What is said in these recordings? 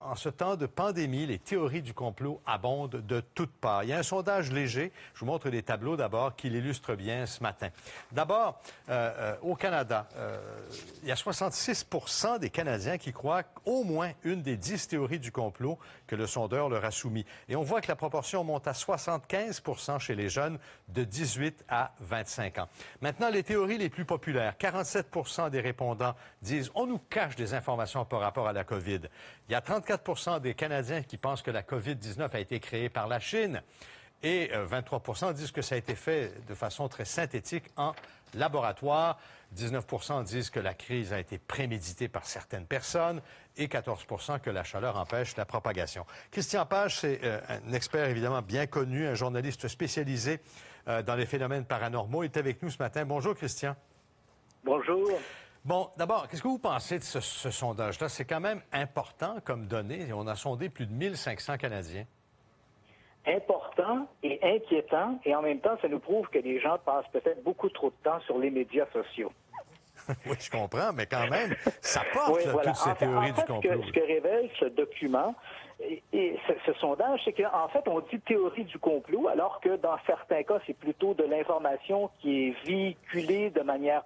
en ce temps de pandémie, les théories du complot abondent de toutes parts. Il y a un sondage léger, je vous montre les tableaux d'abord, qui l'illustrent bien ce matin. D'abord, au Canada, il y a 66 des Canadiens qui croient au moins une des 10 théories du complot que le sondeur leur a soumis. Et on voit que la proportion monte à 75 chez les jeunes de 18 à 25 ans. Maintenant, les théories les plus populaires. 47 des répondants disent « on nous cache des informations par rapport à la COVID ». Il y a 34 des Canadiens qui pensent que la COVID-19 a été créée par la Chine et 23 disent que ça a été fait de façon très synthétique en laboratoire. 19 disent que la crise a été préméditée par certaines personnes et 14 que la chaleur empêche la propagation. Christian Page, c'est un expert évidemment bien connu, un journaliste spécialisé dans les phénomènes paranormaux. Il est avec nous ce matin. Bonjour, Christian. Bonjour. Bon, d'abord, qu'est-ce que vous pensez de ce sondage-là? C'est quand même important comme donnée. On a sondé plus de 1500 Canadiens. Important et inquiétant, et en même temps, ça nous prouve que les gens passent peut-être beaucoup trop de temps sur les médias sociaux. Oui, je comprends, mais quand même, ça porte oui, voilà. toutes ces théories du complot. Ce que révèle ce document et ce sondage, c'est qu'en fait, on dit théorie du complot, alors que dans certains cas, c'est plutôt de l'information qui est véhiculée de manière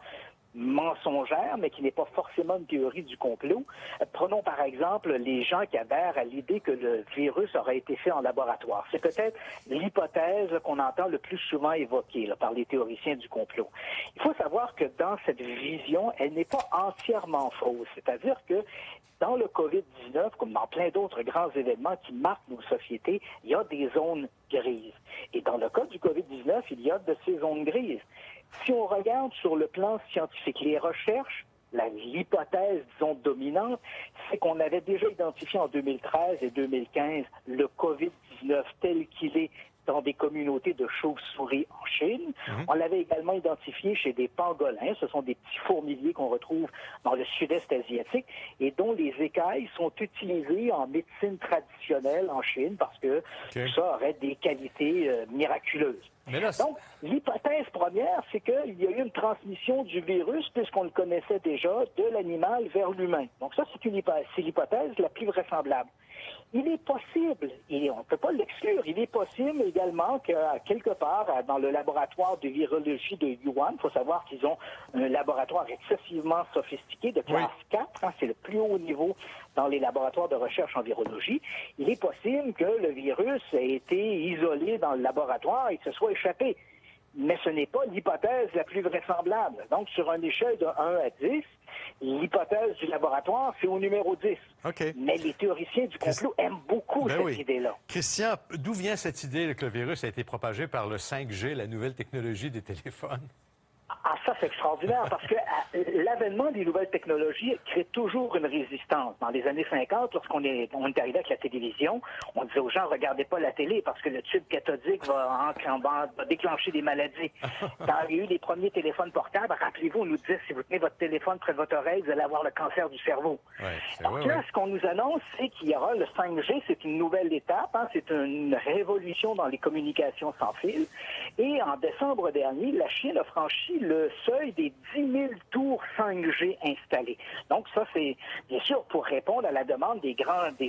mensongère, mais qui n'est pas forcément une théorie du complot. Prenons par exemple les gens qui adhèrent à l'idée que le virus aurait été fait en laboratoire. C'est peut-être l'hypothèse qu'on entend le plus souvent évoquée par les théoriciens du complot. Il faut savoir que dans cette vision, elle n'est pas entièrement fausse. C'est-à-dire que dans le COVID-19, comme dans plein d'autres grands événements qui marquent nos sociétés, il y a des zones grises. Et dans le cas du COVID-19, il y a de ces zones grises. Si on regarde sur le plan scientifique, les recherches, l'hypothèse, disons, dominante, c'est qu'on avait déjà identifié en 2013 et 2015 le COVID-19 tel qu'il est dans des communautés de chauves-souris en Chine. On l'avait également identifié chez des pangolins. Ce sont des petits fourmiliers qu'on retrouve dans le sud-est asiatique et dont les écailles sont utilisées en médecine traditionnelle en Chine parce que ça aurait des qualités miraculeuses. Donc, l'hypothèse première, c'est qu'il y a eu une transmission du virus, puisqu'on le connaissait déjà, de l'animal vers l'humain. Donc ça, c'est l'hypothèse la plus vraisemblable. Il est possible, et on ne peut pas l'exclure, il est possible également que quelque part dans le laboratoire de virologie de Yuan, il faut savoir qu'ils ont un laboratoire excessivement sophistiqué de classe 4, c'est le plus haut niveau dans les laboratoires de recherche en virologie, il est possible que le virus ait été isolé dans le laboratoire et se soit échappé. Mais ce n'est pas l'hypothèse la plus vraisemblable. Donc, sur une échelle de 1 à 10, l'hypothèse du laboratoire, c'est au numéro 10. Mais les théoriciens du complot aiment beaucoup cette idée-là. Christian, d'où vient cette idée que le virus a été propagé par le 5G, la nouvelle technologie des téléphones? Ah, ça, c'est extraordinaire, parce que l'avènement des nouvelles technologies crée toujours une résistance. Dans les années 50, lorsqu'on est arrivé avec la télévision, on disait aux gens, regardez pas la télé, parce que le tube cathodique va déclencher des maladies. Quand il y a eu les premiers téléphones portables, rappelez-vous, on nous disait, si vous tenez votre téléphone près de votre oreille, vous allez avoir le cancer du cerveau. Donc là, ce qu'on nous annonce, c'est qu'il y aura le 5G, c'est une nouvelle étape, c'est une révolution dans les communications sans fil. Et en décembre dernier, la Chine a franchi le seuil des 10 000 tours 5G installées. Donc ça, c'est bien sûr pour répondre à la demande des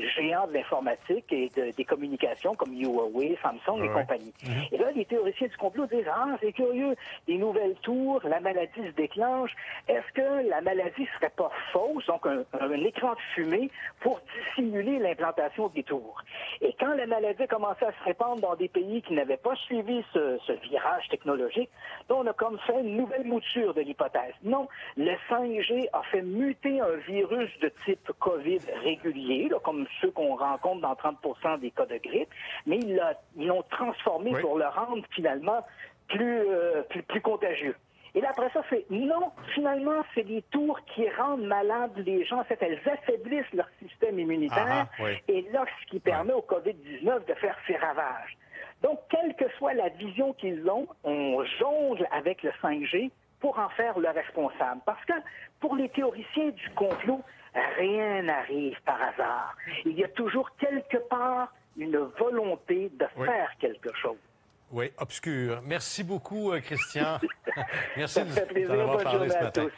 géants de l'informatique et des communications comme Huawei, Samsung et compagnie. Et là, les théoriciens du complot disent, c'est curieux, des nouvelles tours, la maladie se déclenche. Est-ce que la maladie serait pas fausse, donc un écran de fumée pour dissimuler l'implantation des tours? Et quand la maladie a commencé à se répandre dans des pays qui n'avaient pas suivi ce virage technologique, là, on a comme fait une nouvelle mouture de l'hypothèse. Non, le 5G a fait muter un virus de type COVID régulier, comme ceux qu'on rencontre dans 30% des cas de grippe, mais ils l'ont transformé pour le rendre finalement plus contagieux. Et là, après ça, c'est non, finalement, c'est les tours qui rendent malades les gens. En fait, elles affaiblissent leur système immunitaire. Et là, ce qui permet au COVID-19 de faire ses ravages. Donc, quelle que soit la vision qu'ils ont, on jongle avec le 5G pour en faire le responsable. Parce que pour les théoriciens du complot, rien n'arrive par hasard. Il y a toujours quelque part une volonté de faire quelque chose. Oui, obscur. Merci beaucoup, Christian. Merci Ça me fait plaisir. d'en avoir Bonne parlé journée ce à matin. tous.